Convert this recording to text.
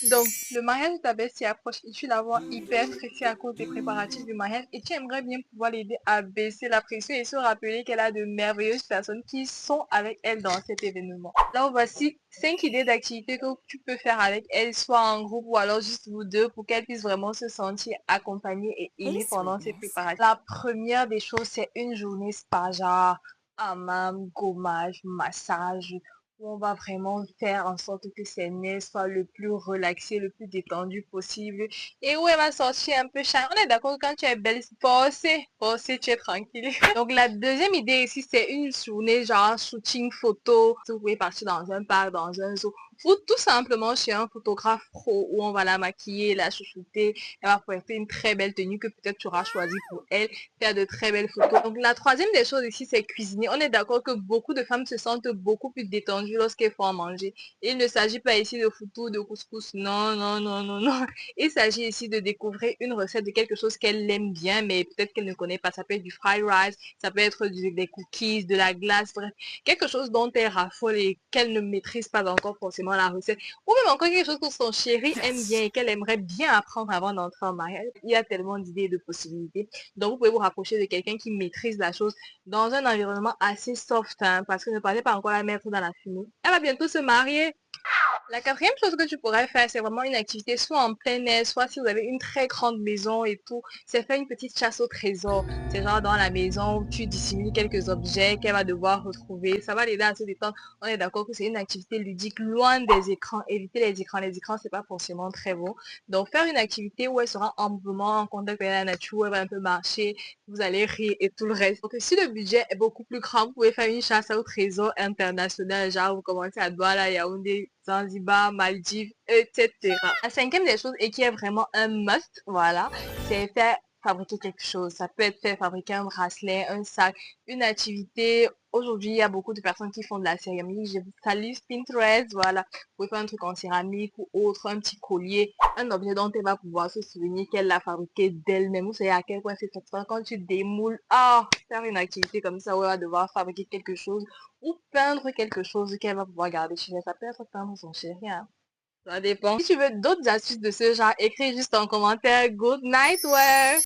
Donc, le mariage de ta belle s'y approche et tu la vois hyper stressée à cause des préparatifs du mariage et tu aimerais bien pouvoir l'aider à baisser la pression et se rappeler qu'elle a de merveilleuses personnes qui sont avec elle dans cet événement. Alors, voici 5 idées d'activités que tu peux faire avec elle, soit en groupe ou alors juste vous deux pour qu'elle puisse vraiment se sentir accompagnée et Hey, aimée pendant ces sweetness. préparatifs. La première des choses, c'est une journée spa, genre hammam, gommage, massage, où on va vraiment faire en sorte que ses nerfs soient le plus relaxés, le plus détendus possible. Et où elle va sortir un peu charme. On est d'accord que quand tu es belle, posez, tu es tranquille. Donc la deuxième idée ici, c'est une journée genre shooting photo. Vous pouvez partir dans un parc, dans un zoo, ou tout simplement chez un photographe pro où on va la maquiller, la chouchouter. Elle va porter une très belle tenue que peut-être tu auras choisie pour elle, faire de très belles photos. Donc la troisième des choses ici, c'est cuisiner. On est d'accord que beaucoup de femmes se sentent beaucoup plus détendues lorsqu'elles font à manger. Il ne s'agit pas ici de foutou, de couscous. Non, non, non, non, non. Il s'agit ici de découvrir une recette de quelque chose qu'elle aime bien, mais peut-être qu'elle ne connaît pas. Ça peut être du fried rice, ça peut être des cookies, de la glace, bref. Quelque chose dont elle raffole et qu'elle ne maîtrise pas encore forcément la recette. Ou même encore quelque chose que son chéri aime bien Yes. et qu'elle aimerait bien apprendre avant d'entrer en mariage. Il y a tellement d'idées et de possibilités. Donc, vous pouvez vous rapprocher de quelqu'un qui maîtrise la chose dans un environnement assez soft, hein, parce que ne partez pas encore la mettre dans la fumée. Elle va bientôt se marier. La quatrième chose que tu pourrais faire, c'est vraiment une activité soit en plein air, soit si vous avez une très grande maison et tout, c'est faire une petite chasse au trésor. C'est genre dans la maison où tu dissimules quelques objets qu'elle va devoir retrouver. Ça va l'aider à se détendre. On est d'accord que c'est une activité ludique, loin des écrans. Éviter les écrans. Les écrans, c'est pas forcément très bon. Donc, faire une activité où elle sera amplement en contact avec la nature, où elle va un peu marcher, vous allez rire et tout le reste. Donc, si le budget est beaucoup plus grand, vous pouvez faire une chasse au trésor international. Genre, vous commencez à Douala, Yaoundé, Zanzibar, Maldives, etc. La cinquième des choses et qui est vraiment un must, voilà, c'est faire fabriquer quelque chose. Ça peut être faire fabriquer un bracelet, un sac, une activité. Aujourd'hui, il y a beaucoup de personnes qui font de la céramique. Je vous salue Pinterest, voilà. Vous pouvez faire un truc en céramique ou autre, un petit collier, un objet dont elle va pouvoir se souvenir qu'elle l'a fabriqué d'elle-même. Vous savez à quel point c'est satisfaisant quand tu démoules. Ah, faire une activité comme ça où elle va devoir fabriquer quelque chose ou peindre quelque chose qu'elle va pouvoir garder chez elle. Ça peut être peindre son chéri, hein. Ça dépend. Si tu veux d'autres astuces de ce genre, écris juste en commentaire. Good night, ouais!